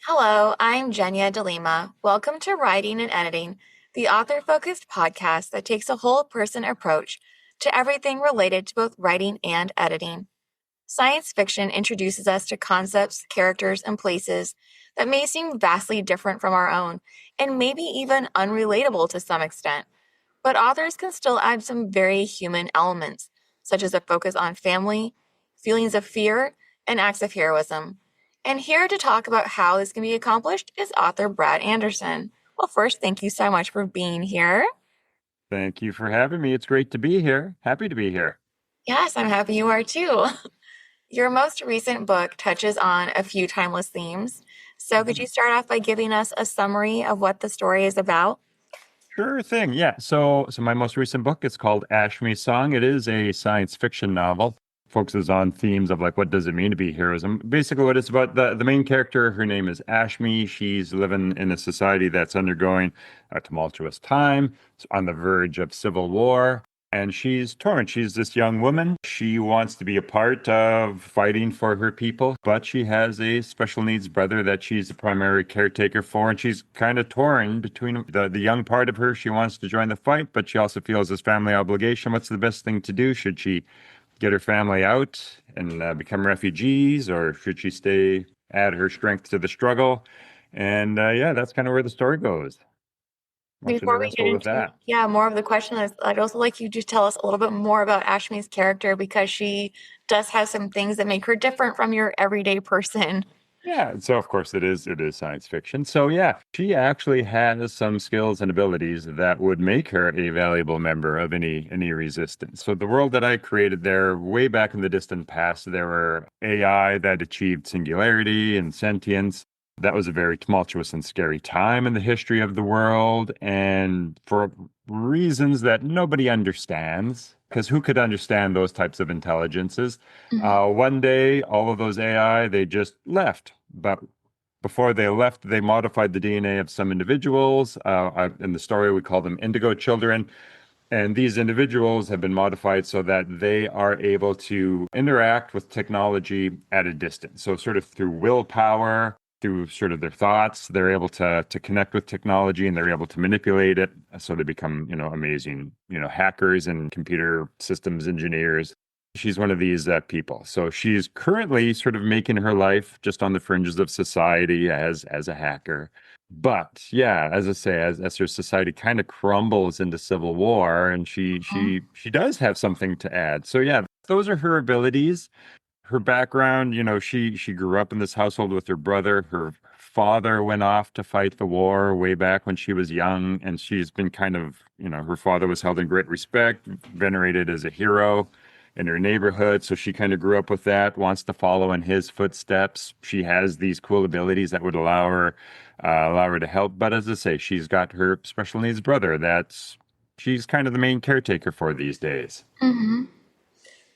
Hello, I'm Jenya Delima. Welcome to Writing and Editing, the author focused podcast that takes a whole person approach to everything related to both writing and editing. Science fiction introduces us to concepts, characters, and places that may seem vastly different from our own and maybe even unrelatable to some extent. But authors can still add some very human elements, such as a focus on family, feelings of fear, and acts of heroism. And here to talk about how this can be accomplished is author Brad Anderson. Well, first, thank you so much for being here. Thank you for having me. It's great to be here. Happy to be here. Yes, I'm happy you are too. Your most recent book touches on a few timeless themes. So, could Mhm. you start off by giving us a summary of what the story is about? Sure thing. Yeah. So my most recent book is called Ashme's Song. It is a science fiction novel. Focuses on themes of like what does it mean to be heroism. Basically, what it's about, the main character, her name is Ashmi. She's living in a society that's undergoing a tumultuous time. It's on the verge of civil war. And she's torn. She's this young woman. She wants to be a part of fighting for her people, but she has a special needs brother that she's the primary caretaker for. And she's kind of torn between the young part of her. She wants to join the fight, but she also feels this family obligation. What's the best thing to do? Should she get her family out and become refugees, or should she stay, add her strength to the struggle? And yeah, that's kind of where the story goes. I want you to Before we get wrestle with into, that. yeah, more of the question, I'd also like you to tell us a little bit more about Ashmi's character because she does have some things that make her different from your everyday person. Yeah, so of course it is science fiction. So yeah, she actually has some skills and abilities that would make her a valuable member of any resistance. So the world that I created there, way back in the distant past, there were AI that achieved singularity and sentience. That was a very tumultuous and scary time in the history of the world, and for reasons that nobody understands, because who could understand those types of intelligences? Mhm. One day, all of those AI, they just left. But before they left, they modified the DNA of some individuals. In the story, we call them indigo children. And these individuals have been modified so that they are able to interact with technology at a distance. So, sort of through willpower, through sort of their thoughts, they're able to connect with technology and they're able to manipulate it. So they become, amazing, hackers and computer systems engineers. She's one of these people. So she's currently sort of making her life just on the fringes of society as a hacker. But yeah, as I say, as her society kind of crumbles into civil war, and she does have something to add. So yeah, those are her abilities. Her background, she grew up in this household with her brother. Her father went off to fight the war way back when she was young, and she's been kind of, her father was held in great respect, venerated as a hero in her neighborhood. So she kind of grew up with that, wants to follow in his footsteps. She has these cool abilities that would allow her to help. But as I say, she's got her special needs brother that's she's kind of the main caretaker for these days. Mhm.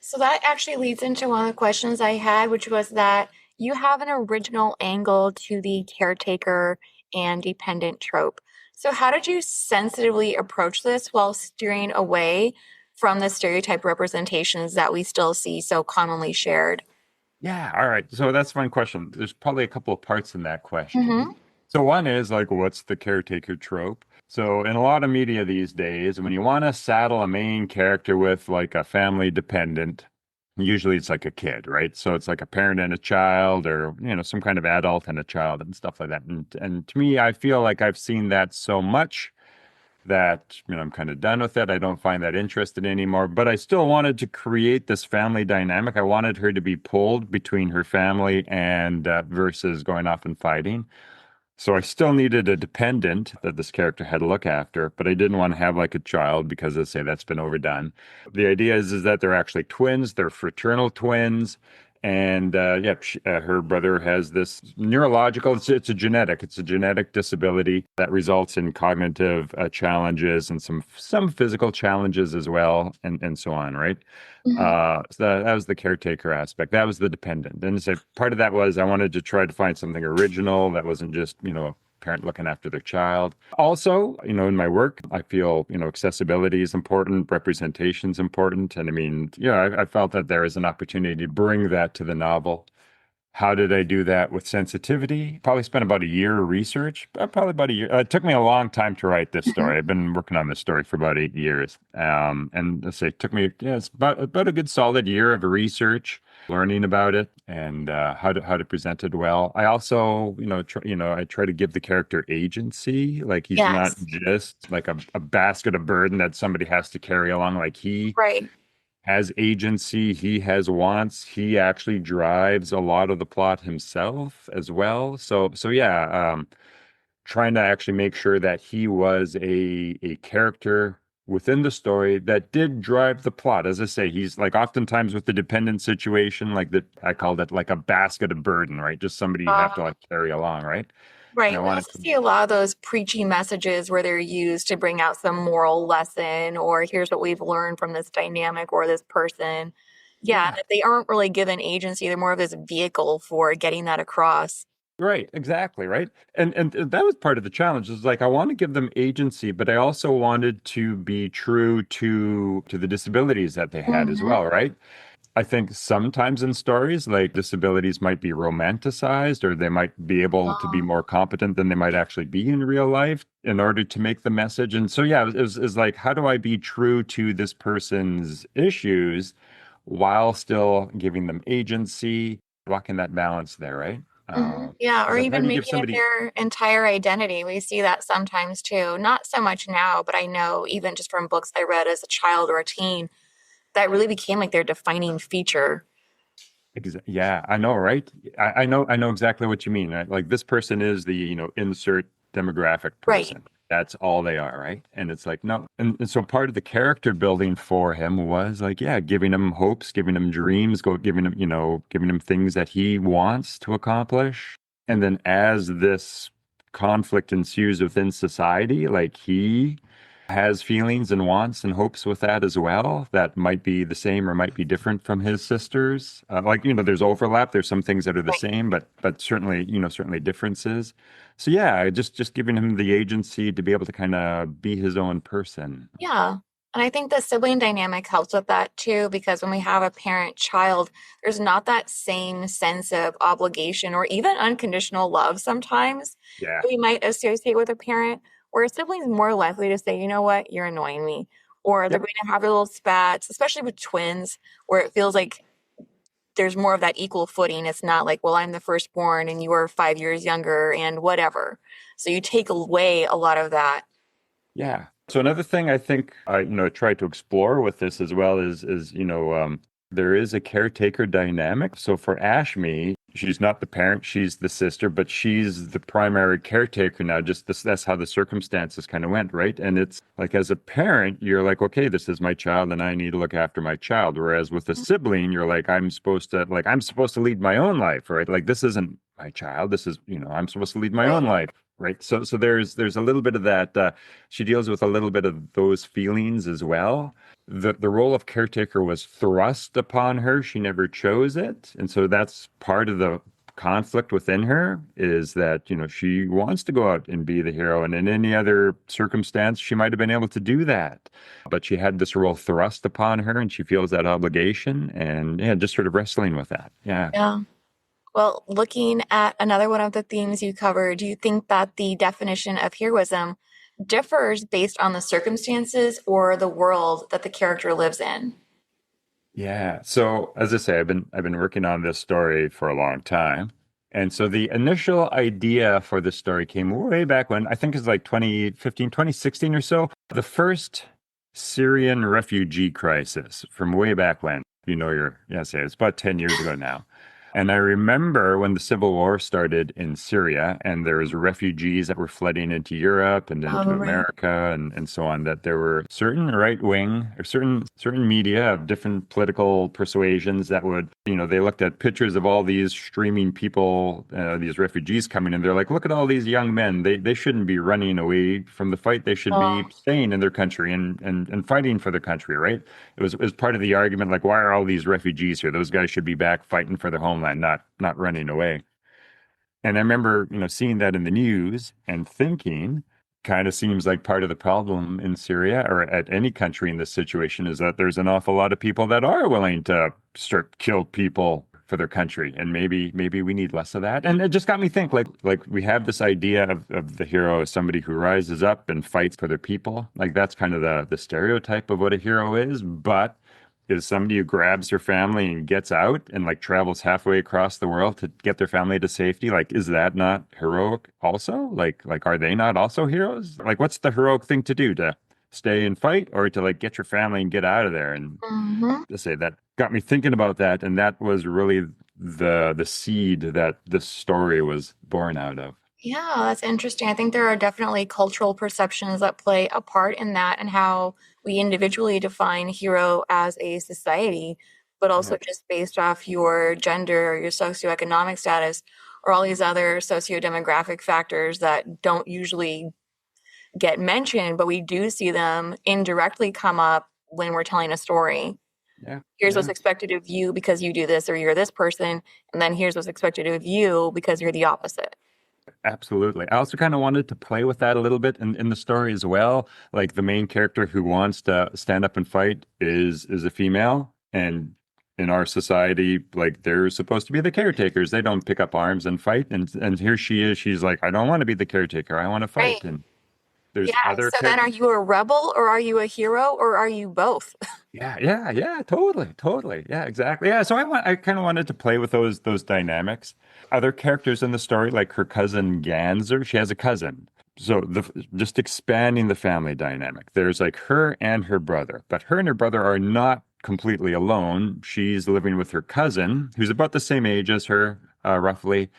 So that actually leads into one of the questions I had, which was that you have an original angle to the caretaker and dependent trope. So, how did you sensitively approach this while steering away from the stereotype representations that we still see so commonly shared? Yeah, all right. So that's a fun question. There's probably a couple of parts in that question. Mm-hmm. So one is like, what's the caretaker trope? So in a lot of media these days, when you want to saddle a main character with like a family dependent, usually it's like a kid, right? So it's like a parent and a child, or some kind of adult and a child and stuff like that. And to me, I feel like I've seen that so much that I'm kind of done with it. I don't find that interested anymore, but I still wanted to create this family dynamic. I wanted her to be pulled between her family and versus going off and fighting. So I still needed a dependent that this character had to look after, but I didn't want to have like a child because I say that's been overdone. The idea is that they're actually twins, they're fraternal twins. And yeah, her brother has this neurological, it's a genetic disability that results in cognitive challenges and some physical challenges as well, and so on, right? So that was the caretaker aspect. That was the dependent. And so part of that was I wanted to try to find something original that wasn't just, a parent looking after their child. Also, in my work, I feel, accessibility is important, representation is important. And I mean, yeah, I felt that there is an opportunity to bring that to the novel. How did I do that with sensitivity? Probably spent about a year of research, probably about a year. It took me a long time to write this Mhm. story. I've been working on this story for about 8 years. And let's say it took me, yeah, it's about a good solid year of research, learning about it and how to present it well. I also, I try to give the character agency. Like he's not Yes. just like a basket of burden that somebody has to carry along. Like he Right. has agency, he has wants, he actually drives a lot of the plot himself as well. So yeah, trying to actually make sure that he was a character within the story that did drive the plot. As I say, he's like oftentimes with the dependent situation, like that I called it like a basket of burden, right? Just somebody you have to like carry along, right? And I Right. We wanted also to, see a lot of those preachy messages where they're used to bring out some moral lesson or here's what we've learned from this dynamic or this person. Yeah, yeah. and if they aren't really given agency, they're more of this vehicle for getting that across. Right, exactly, right. And that was part of the challenge is like I want to give them agency, but I also wanted to be true to the disabilities that they had as Hmm. well, right? I think sometimes in stories, like disabilities might be romanticized or they might be able to be more competent than they might actually be in real life in order to make the message. And so, yeah, it was like, how do I be true to this person's issues while still giving them agency, walking that balance there, right? Yeah, or Because I'm trying even to give making it somebody, their entire identity. We see that sometimes too. Not so much now, but I know even just from books I read as a child or a teen, that really became like their defining feature. yeah, I know, right? I know exactly what you mean, right? Like this person is the, insert demographic Right. person. That's all they are, right? And it's like, no. And so part of the character building for him was like, yeah, giving him hopes, giving him dreams, giving him, giving him things that he wants to accomplish. And then as this conflict ensues within society, like he has feelings and wants and hopes with that as well that might be the same or might be different from his sisters. Like, there's overlap. There's some things that are the Right. same, but certainly, certainly differences. So yeah, just giving him the agency to be able to kind of be his own person. Yeah. And I think the sibling dynamic helps with that too, because when we have a parent child, there's not that same sense of obligation or even unconditional love sometimes Yeah. that we might associate with a parent, where a sibling's more likely to say, you know what, you're annoying me. Or they're Yep. going to have their little spats, especially with twins, where it feels like there's more of that equal footing. It's not like, well, I'm the firstborn and you are 5 years younger and whatever. So you take away a lot of that. Yeah. So another thing I think I, try to explore with this as well is, there is a caretaker dynamic. So for Ashmi, she's not the parent, she's the sister, but she's the primary caretaker now. Just this, that's how the circumstances kind of went, right? And it's like as a parent, you're like, okay, this is my child and I need to look after my child. Whereas with a sibling, you're like, I'm supposed to lead my own life, right? Like this isn't my child. This is, I'm supposed to lead my own Right. life. Right. So there's a little bit of that. She deals with a little bit of those feelings as well. The role of caretaker was thrust upon her. She never chose it. And so that's part of the conflict within her is that, she wants to go out and be the hero. And in any other circumstance, she might have been able to do that. But she had this role thrust upon her and she feels that obligation and yeah, just sort of wrestling with that. Yeah. Yeah. Well, looking at another one of the themes you covered, do you think that the definition of heroism differs based on the circumstances or the world that the character lives in? Yeah. So as I say, I've been working on this story for a long time. And so the initial idea for this story came way back when I think it's like 2015, 2016 or so. The first Syrian refugee crisis from way back when. Yes, yeah, it's about 10 years ago now. And I remember when the civil war started in Syria and there was refugees that were flooding into Europe and into Oh, right. America and so on, that there were certain right wing or certain media of different political persuasions that would, they looked at pictures of all these streaming people, these refugees coming in. They're like, look at all these young men. They shouldn't be running away from the fight. They should be Oh, staying in their country and fighting for their country, right? It was part of the argument, like, why are all these refugees here? Those guys should be back fighting for their homeland, not running away. And I remember, seeing that in the news and thinking, kind of seems like part of the problem in Syria or at any country in this situation is that there's an awful lot of people that are willing to start kill people for their country, and maybe we need less of that. And it just got me think like we have this idea of the hero as somebody who rises up and fights for their people. Like that's kind of the stereotype of what a hero is, but is somebody who grabs her family and gets out and like travels halfway across the world to get their family to safety. Like, is that not heroic also? Like are they not also heroes? Like, what's the heroic thing to do, to stay and fight, or to like get your family and get out of there? And Hmm. to say that got me thinking about that, and that was really the seed that this story was born out of. Yeah, that's interesting. I think there are definitely cultural perceptions that play a part in that and how we individually define hero as a society, but also Yeah. just based off your gender or your socioeconomic status or all these other socio-demographic factors that don't usually get mentioned, but we do see them indirectly come up when we're telling a story. Yeah. Here's what's Yeah. expected of you because you do this or you're this person, and then here's what's expected of you because you're the opposite. Absolutely. I also kind of wanted to play with that a little bit in the story as well. Like the main character who wants to stand up and fight is a female. And in our society, like they're supposed to be the caretakers. They don't pick up arms and fight. And here she is. She's like, I don't want to be the caretaker. I want to Right. fight. And there's Yeah. other So then are characters. you a rebel or are you a hero or are you both? Yeah, totally. Yeah, exactly. Yeah, so I kind of wanted to play with those dynamics. Other characters in the story, like her cousin Ganser, she has a cousin. So the just expanding the family dynamic. There's like her and her brother, but her and her brother are not completely alone. She's living with her cousin, who's about the same age as her, roughly,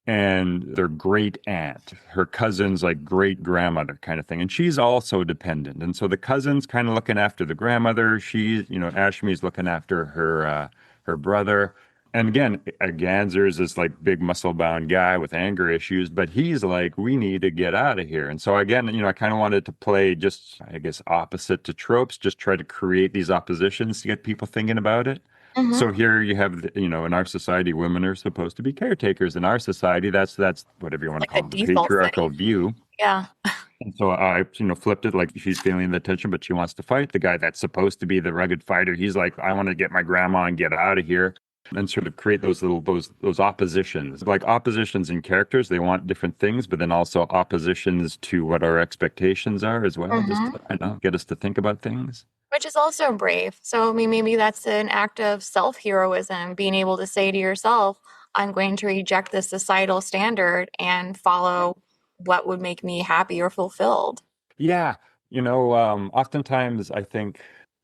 and their great aunt, her cousin's like great grandmother kind of thing. And she's also dependent. And so the cousin's kind of looking after the grandmother. She's, Ashmi's looking after her brother. And again, Ganser's this like big muscle bound guy with anger issues, but he's like, we need to get out of here. And so again, I kind of wanted to play just, I guess, opposite to tropes, just try to create these oppositions to get people thinking about it. Hmm. So here you have, in our society, women are supposed to be caretakers. In our society, that's whatever you want to Like the call it, the default patriarchal setting. view. Yeah. And so I, flipped it like she's feeling the tension, but she wants to fight. The guy that's supposed to be the rugged fighter, he's like, I want to get my grandma and get out of here. And sort of create those little those oppositions, like oppositions in characters. They want different things, but then also oppositions to what our expectations are as well, just Hmm. to, get us to think about things. Which is also brave. So, I mean, maybe that's an act of self heroism, being able to say to yourself, I'm going to reject this societal standard and follow what would make me happy or fulfilled. Yeah, oftentimes I think,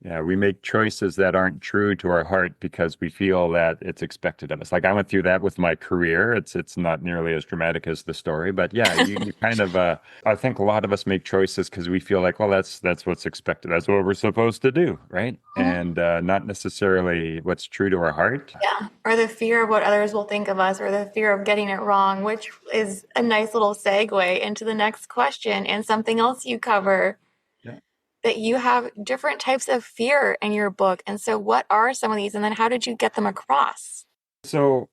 yeah, we make choices that aren't true to our heart because we feel that it's expected of us. Like I went through that with my career. It's not nearly as dramatic as the story, but yeah, you kind of I think a lot of us make choices because we feel like, well, that's what's expected. That's what we're supposed to do, right? Mhm. And not necessarily what's true to our heart. Yeah. Or the fear of what others will think of us, or the fear of getting it wrong, which is a nice little segue into the next question and something else you cover, Yeah. that you have different types of fear in your book. And so, what are some of these? And then, how did you get them across? So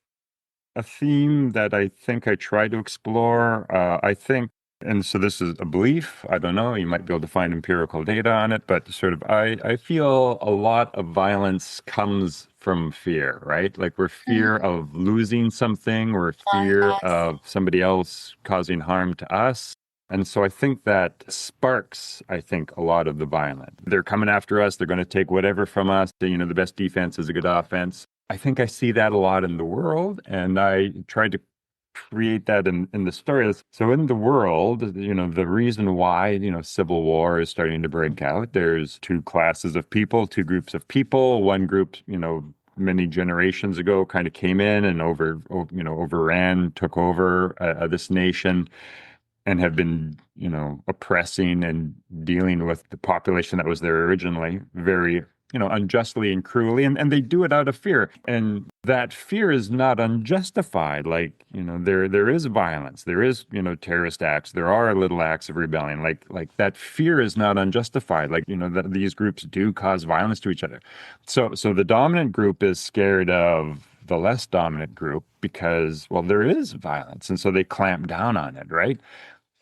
a theme that I think I try to explore. I think, and so this is a belief. I don't know. You might be able to find empirical data on it, but sort of, I feel a lot of violence comes from fear, right? Like we're Mhm. fear of losing something, or fear Yes. of somebody else causing harm to us. And so I think that sparks, I think, a lot of the violence. They're coming after us. They're going to take whatever from us. The best defense is a good offense. I think I see that a lot in the world, and I tried to create that in the story. So in the world, the reason why, civil war is starting to break out, there's two classes of people, two groups of people. One group, many generations ago kind of came in and overran, took over this nation and have been, oppressing and dealing with the population that was there originally very, unjustly and cruelly. And they do it out of fear. And that fear is not unjustified. Like, there is violence, there is, terrorist acts, there are little acts of rebellion. Like that fear is not unjustified. Like, these groups do cause violence to each other. So the dominant group is scared of the less dominant group because, well, there is violence. And so they clamp down on it, right?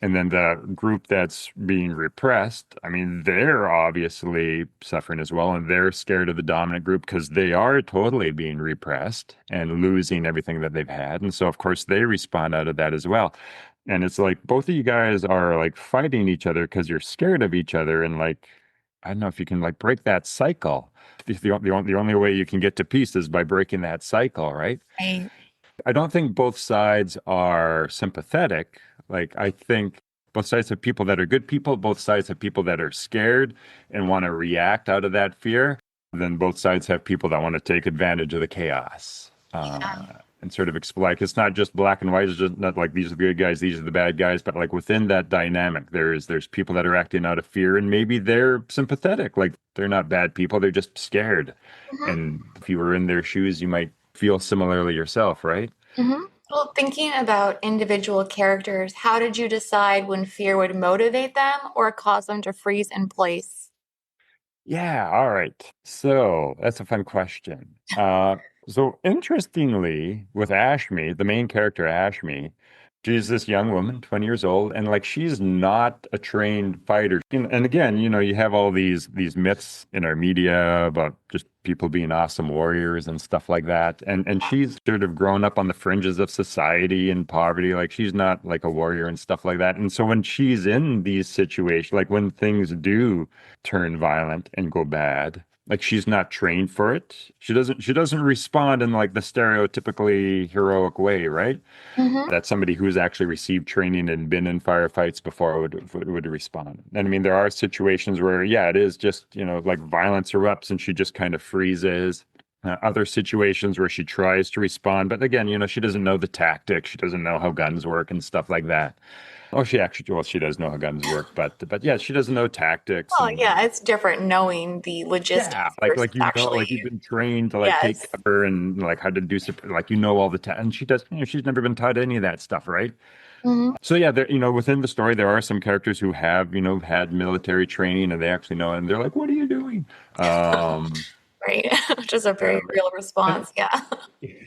And then the group that's being repressed, I mean, they're obviously suffering as well, and they're scared of the dominant group because they are totally being repressed and losing everything that they've had. And so, of course, they respond out of that as well. And it's like both of you guys are like fighting each other because you're scared of each other. And like, I don't know if you can like break that cycle. The only way you can get to peace is by breaking that cycle, right? Right. I don't think both sides are sympathetic. Like, I think both sides have people that are good people, both sides have people that are scared and want to react out of that fear. Then both sides have people that want to take advantage of the chaos. And sort of explain, like, it's not just black and white. It's just not like these are the good guys, these are the bad guys, but like within that dynamic, there's people that are acting out of fear, and maybe they're sympathetic, like they're not bad people, they're just scared. Mhm. And if you were in their shoes, you might feel similarly yourself, right? Well, thinking about individual characters, how did you decide when fear would motivate them or cause them to freeze in place? Yeah, all right. So that's a fun question. So interestingly, with Ashmi, the main character Ashmi, she's this young woman, 20 years old, and like she's not a trained fighter. And again, you have all these myths in our media about just people being awesome warriors and stuff like that. And she's sort of grown up on the fringes of society and poverty. Like she's not like a warrior and stuff like that. And so when she's in these situations, like when things do turn violent and go bad. Like she's not trained for it. She doesn't respond in like the stereotypically heroic way, right? Mm-hmm. That somebody who's actually received training and been in firefights before would respond. And I mean, there are situations where, yeah, it is just, like violence erupts and she just kind of freezes. Other situations where she tries to respond, but again, she doesn't know the tactics. She doesn't know how guns work and stuff like that. Oh, well, she does know how guns work, but yeah, she doesn't know tactics Well, and yeah, it's different knowing the yeah, logistics like versus like actually, like you've been trained to like take yes. cover and like how to do like all the and she does, she's never been taught any of that stuff, right? Hmm. So yeah, there, within the story there are some characters who have, had military training and they actually know and they're like, "What are you doing?" Um, Right. Which is a yeah, very real and response. Yeah.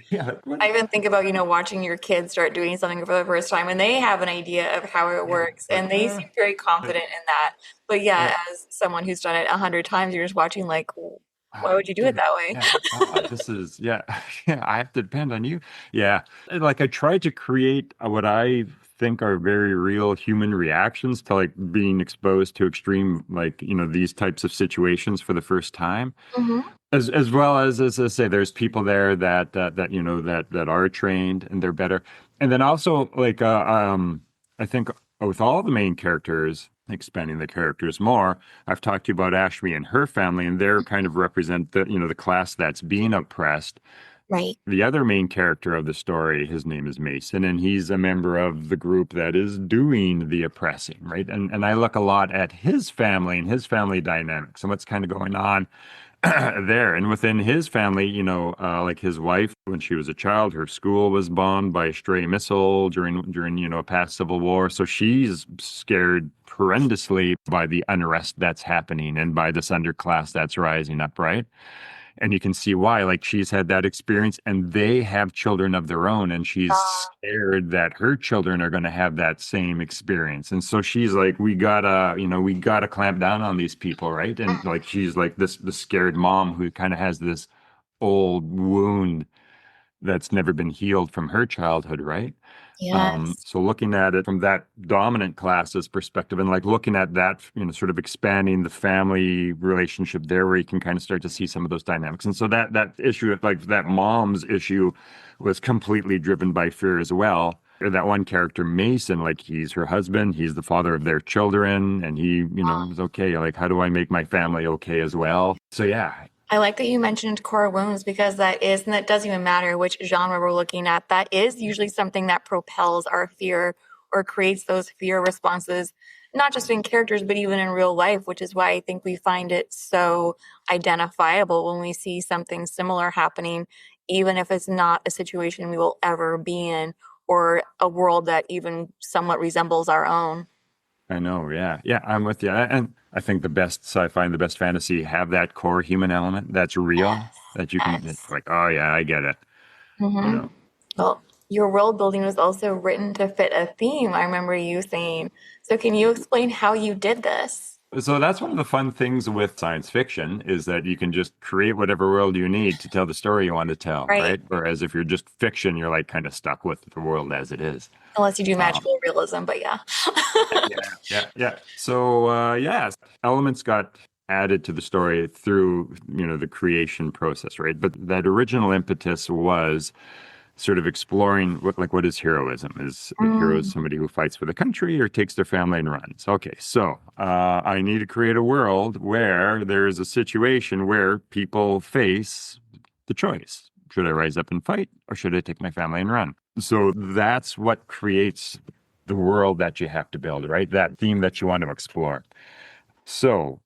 yeah, like, what? I even think about, watching your kids start doing something for the first time and they have an idea of how it Yeah, works like and they seem very but, confident in that. But yeah, yeah. as someone who's done it 100 times, you're just watching like, why Ah, would you do it dude, that way? yeah. This is, yeah, yeah. I have to depend on you. Yeah. And, like I try to create what I think are very real human reactions to like being exposed to extreme, like, these types of situations for the first time. Hmm. As well as I say, there's people there that are trained and they're better. And then also like I think with all the main characters, expanding the characters more, I've talked to you about Ashmi and her family, and they're kind of represent the class that's being oppressed. Right. The other main character of the story, his name is Mason, and he's a member of the group that is doing the oppressing, right? And I look a lot at his family and his family dynamics and what's kind of going on there. And within his family, like his wife, when she was a child, her school was bombed by a stray missile during a past civil war. So she's scared horrendously by the unrest that's happening and by this underclass that's rising up, right? And you can see why. Like she's had that experience and they have children of their own, and she's Uh, scared that her children are going to have that same experience. And so she's like, we gotta clamp down on these people, right? And like she's like the scared mom who kind of has this old wound that's never been healed from her childhood, right? yes. So looking at it from that dominant class's perspective and like looking at that, sort of expanding the family relationship there where you can kind of start to see some of those dynamics. And so that issue, like that mom's issue was completely driven by fear as well. Or that one character, Mason, like he's her husband, he's the father of their children, and he, was okay. Like, how do I make my family okay as well? So yeah, I like that you mentioned core wounds because and that doesn't even matter which genre we're looking at. That is usually something that propels our fear or creates those fear responses, not just in characters, but even in real life, which is why I think we find it so identifiable when we see something similar happening, even if it's not a situation we will ever be in or a world that even somewhat resembles our own. I know, yeah. Yeah, I'm with you. And I think the best sci-fi and the best fantasy have that core human element that's real, that you can, it's Yes. like, oh yeah, I get it, you Mm-hmm. know. Well, your world building was also written to fit a theme, I remember you saying. So can you explain how you did this? So that's one of the fun things with science fiction is that you can just create whatever world you need to tell the story you want to tell, Right. right? Whereas if you're just fiction, you're like kind of stuck with the world as it is. Unless you do Um, magical realism, but yeah. yeah. So yeah, elements got added to the story through, the creation process, right? But that original impetus was sort of exploring what is heroism? Is a hero Mm. somebody who fights for the country or takes their family and runs? Okay, so I need to create a world where there's a situation where people face the choice. Should I rise up and fight or should I take my family and run? So that's what creates the world that you have to build, right? That theme that you want to explore. So,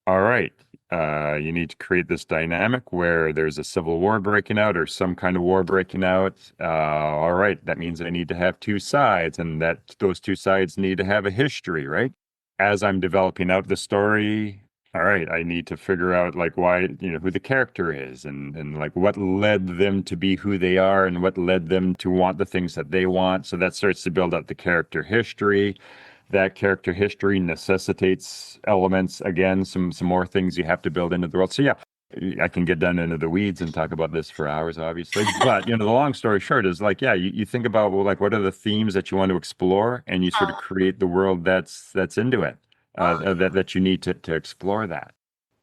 all right, you need to create this dynamic where there's a civil war breaking out or some kind of war breaking out. All right, that means I need to have two sides, and that those two sides need to have a history, right? As I'm developing out the story, all right, I need to figure out like why, who the character is and like what led them to be who they are and what led them to want the things that they want. So that starts to build up the character history. That character history necessitates elements, again, some more things you have to build into the world. So yeah, I can get down into the weeds and talk about this for hours, obviously. But the long story short is like, yeah, you think about, well, like what are the themes that you want to explore, and you sort of Uh, create the world that's into it, well, that you need to explore that.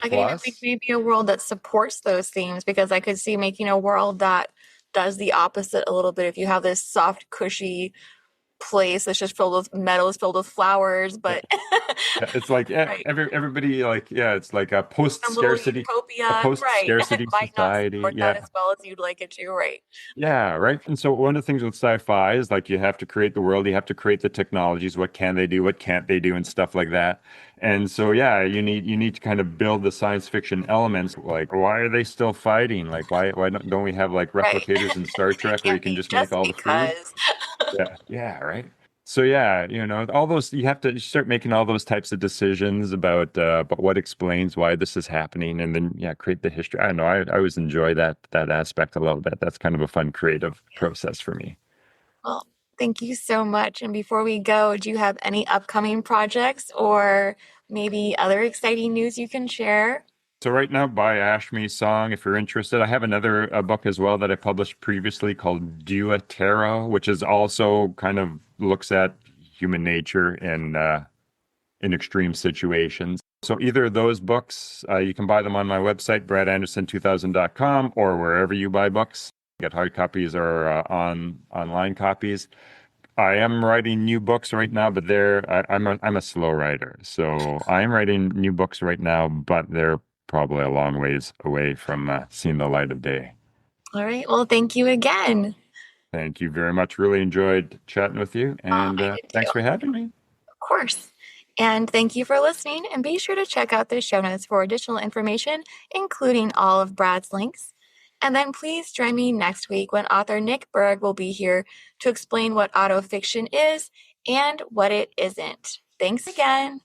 I could even make Plus, maybe a world that supports those themes because I could see making a world that does the opposite a little bit. If you have this soft, cushy place that's just filled with meadows, filled with flowers, yeah, but yeah, it's like right, everybody like yeah, it's like a little a utopia, post right? It scarcity might not society. support that Yeah, as well as you'd like it to, right? yeah, right. And so one of the things with sci-fi is like you have to create the world, you have to create the technologies, what can they do, what can't they do, and stuff like that. And so yeah, you need to kind of build the science fiction elements. Like, why are they still fighting? Like, why don't we have like Right. replicators in Star It Trek where you can't can be just make just all the food? because. Yeah, right. So yeah, all those you have to start making all those types of decisions about what explains why this is happening, and then yeah, create the history. I don't know. I always enjoy that aspect a little bit. That's kind of a fun creative process for me. Well, thank you so much. And before we go, do you have any upcoming projects or maybe other exciting news you can share? So right now, buy Ashme's song if you're interested. I have another book as well that I published previously called Dua Terra, which is also kind of looks at human nature in extreme situations. So either of those books, you can buy them on my website, bradanderson2000.com, or wherever you buy books. Get hard copies or on online copies. I am writing new books right now, but I'm a slow writer. So I am writing new books right now, but they're probably a long ways away from seeing the light of day. All right. Well, thank you again. Thank you very much. Really enjoyed chatting with you, and I did too, thanks for having me. of course. And thank you for listening. And be sure to check out the show notes for additional information, including all of Brad's links. And then please join me next week when author Nick Berg will be here to explain what autofiction is and what it isn't. Thanks again.